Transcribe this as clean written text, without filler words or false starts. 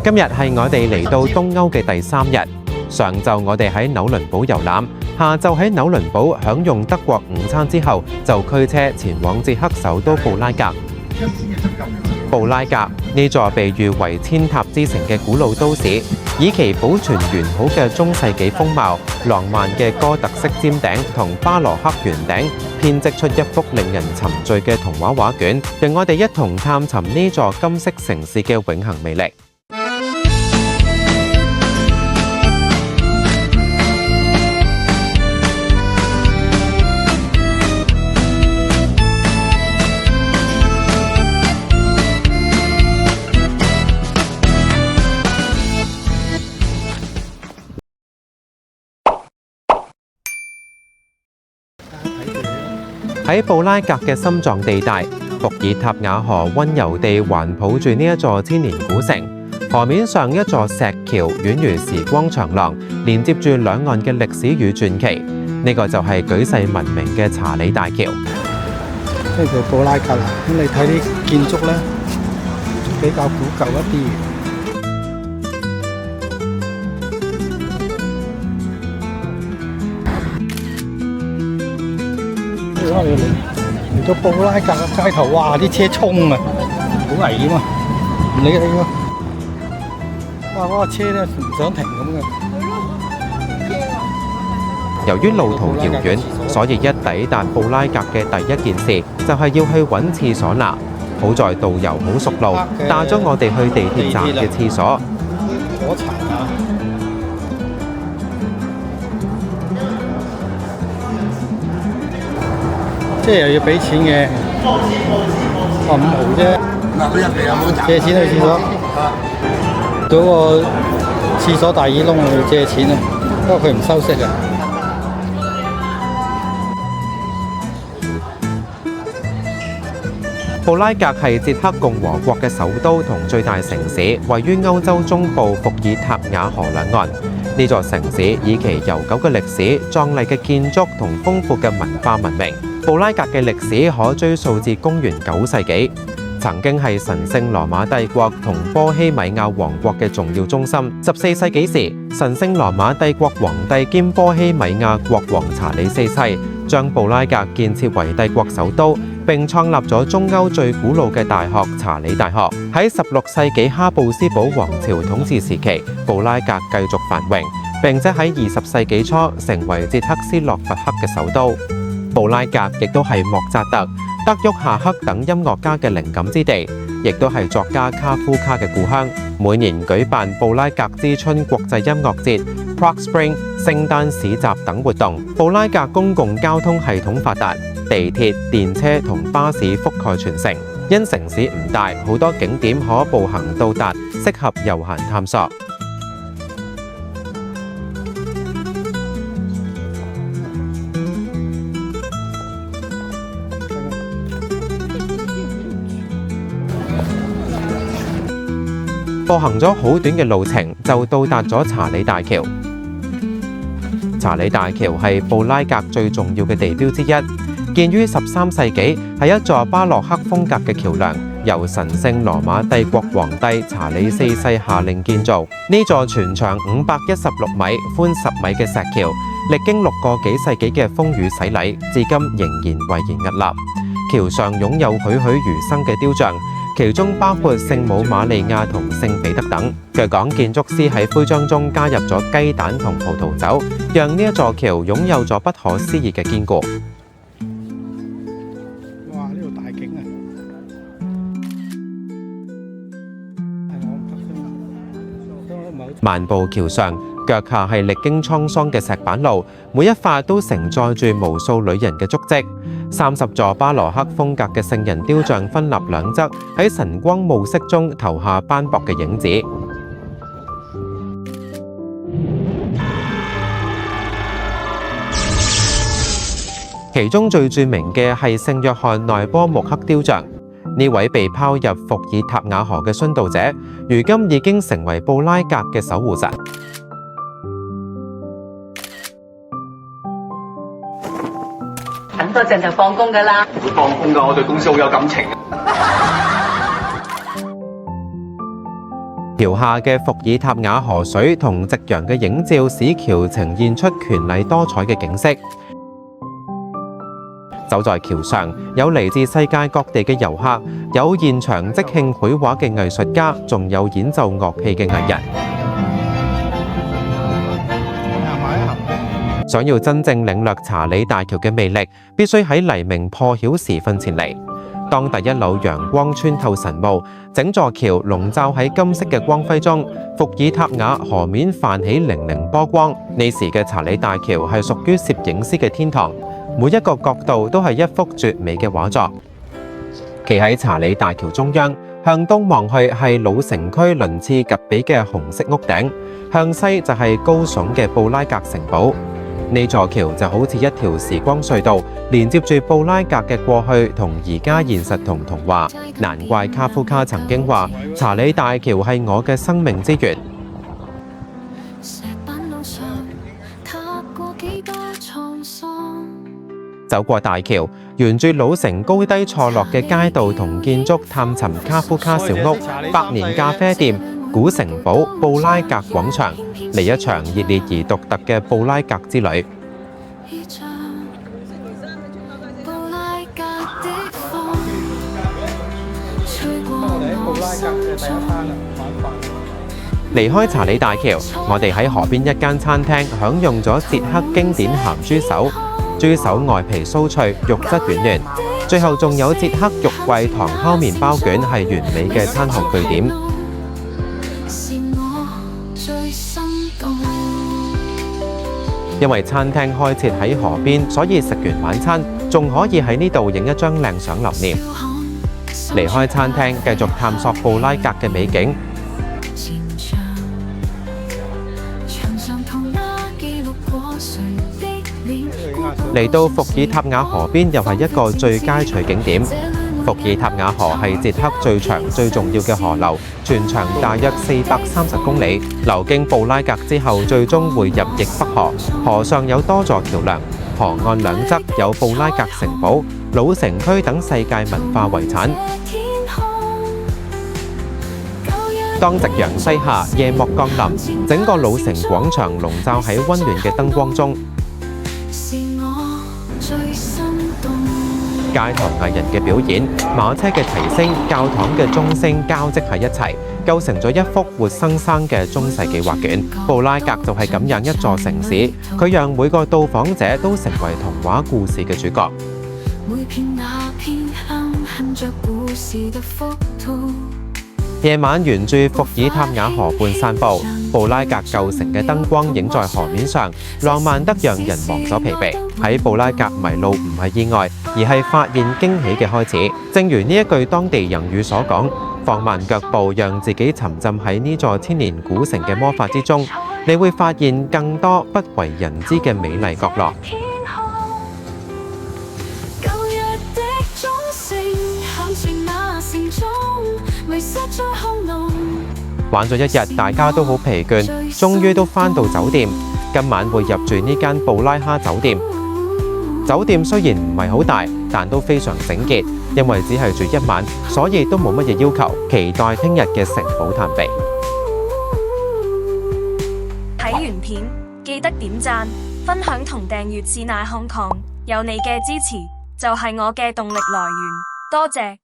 今日係我哋嚟到東歐嘅第3日。上晝我哋喺紐倫堡遊覽，下晝喺紐倫堡享用德國午餐之後，就驅車前往捷克首都布拉格。布拉格呢座被譽為千塔之城嘅古老都市，以其保存完好嘅中世紀風貌、浪漫嘅哥特式尖頂同巴洛克圓頂，編織出一幅令人沉醉嘅童話畫卷，讓我哋一同探尋呢座金色城市嘅永恆魅力。喺布拉格嘅心臟地帶，伏爾塔瓦河溫柔地環抱住呢一座千年古城。河面上一座石橋宛如時光長廊，連接住兩岸嘅歷史與傳奇。呢個就係舉世聞名嘅查理大橋。呢個布拉格啦，咁你睇啲建築咧，比較古舊一啲。嚟到布拉格嘅街頭，哇！啲車衝啊，好危險啊！唔理你喎，哇！嗰個車咧唔想停咁嘅。由於路途遙遠，所以一抵達布拉格嘅第一件事就係要去揾廁所拿。好在導遊好熟路，帶咗我哋去地鐵站嘅廁所。火柴啊！即係又要俾錢嘅，5毫啫。借錢去廁所，嗰個廁所大耳窿去借錢啊，不過佢唔收息啊。布拉格係捷克共和國嘅首都同最大城市，位於歐洲中部伏爾塔瓦河兩岸。呢座城市以其悠久嘅歷史、壯麗嘅建築同豐富嘅文化聞名。布拉格嘅歷史可追溯至公元9世紀，曾經係神聖羅馬帝國同波希米亞王國嘅重要中心。14世紀時，神聖羅馬帝國皇帝兼波希米亞國王查理4世將布拉格建設為帝國首都，並創立咗中歐最古老嘅大學查理大學。喺16世紀哈布斯堡王朝統治時期，布拉格繼續繁榮，並且喺20世紀初成為捷克斯洛伐克嘅首都。布拉格亦都係莫扎特、德沃夏克等音樂家嘅靈感之地，亦都係作家卡夫卡嘅故鄉。每年舉辦布拉格之春國際音樂節、Prague Spring、聖誕市集等活動。布拉格公共交通系統發達，地鐵、電車同巴士覆蓋全城。因城市唔大，好多景點可步行到達，適合悠閒探索。步行咗好短嘅路程，就到達咗查理大橋。查理大橋係布拉格最重要嘅地標之一，建於13世紀，係一座巴洛克風格嘅橋梁，由神聖羅馬帝國皇帝查理4世下令建造。呢座全長516米、寬10米嘅石橋，歷經6個幾世紀嘅風雨洗禮，至今仍然巍然屹立。橋上擁有栩栩如生嘅雕像，其中包括聖母瑪利亞同聖彼得等。據講，建築師喺徽章中加入咗雞蛋同葡萄酒，讓呢一座橋擁有咗不可思議嘅堅固。哇！呢度大景啊！漫步橋上，腳下係歷經滄桑嘅石板路，每一塊都承載住無數女人嘅足跡。30座巴洛克風格嘅聖人雕像分立兩側，喺晨光暮色中投下斑駁嘅影子。其中最著名嘅係聖約翰內波穆克雕像。呢位被拋入伏爾塔瓦河嘅殉道者，如今已經成為布拉格嘅守護神。等多陣就放工㗎啦。會放工㗎，我對公司好有感情。橋下嘅伏爾塔瓦河水同夕陽嘅映照，使橋呈現出絢麗多彩嘅景色。走在橋上，有嚟自世界各地嘅遊客，有現場即興繪畫嘅藝術家，仲有演奏樂器嘅藝人。想要真正領略查理大橋嘅魅力，必須喺黎明破曉時分前嚟。當第一縷陽光穿透晨霧，整座橋籠罩喺金色嘅光輝中，伏爾塔瓦河面泛起粼粼波光。呢時嘅查理大橋係屬於攝影師嘅天堂，每一個角度都係一幅絕美嘅畫作。企喺查理大橋中央，向東望去係老城區鱗次旱比嘅紅色屋頂，向西就係高聳嘅布拉格城堡。呢座橋就好似一條時光隧道，連接住布拉格嘅過去同而家現實同童話。難怪卡夫卡曾經話：查理大橋係我嘅生命之源。走過大橋，沿住老城高低錯落嘅街道同建築，探尋卡夫卡小屋、百年咖啡店、古城堡、布拉格廣場，嚟一場熱烈而獨特嘅布拉格之旅。離開查理大橋，我哋喺河邊一間餐廳享用咗捷克經典鹹豬手。豬手外皮酥脆，肉質軟嫩，最後仲有捷克肉桂糖烤麵包卷，係完美嘅餐後句點。因為餐廳開設喺河邊，所以食完晚餐仲可以喺呢度影一張靚相留念。離開餐廳，繼續探索布拉格嘅美景。嚟到伏爾塔瓦河邊，又係一個最佳取景點。伏爾塔瓦河係捷克最長最重要嘅河流，全長大約430公里，流經布拉格之後，最終匯入易北河。河上有多座橋梁，河岸兩側有布拉格城堡、老城區等世界文化遺產。當夕陽西下，夜幕降臨，整個老城廣場籠罩喺溫暖嘅燈光中。街頭藝人嘅表演、馬車嘅蹄聲、教堂嘅鐘聲交織喺一齊，構成咗一幅活生生嘅中世紀畫卷。布拉格就係咁樣一座城市，佢讓每個到訪者都成為童話故事嘅主角。夜晚沿住伏爾塔瓦河畔散步，布拉格舊城嘅燈光映在河面上，浪漫得讓人忘咗疲憊。喺布拉格迷路唔係意外，而係發現驚喜嘅開始。正如呢一句當地人語所講：放慢腳步，讓自己沉浸喺呢座千年古城嘅魔法之中，你會發現更多不為人知嘅美麗角落。玩咗一日，大家都好疲倦，終於都返到酒店。今晚會入住呢間布拉哈酒店。酒店雖然唔係好大，但都非常整潔，因為只係住一晚，所以都冇乜嘢要求。期待聽日嘅城堡探秘。睇完片記得點讚、分享同訂閱是那康抗，有你嘅支持就係我嘅動力來源，多謝。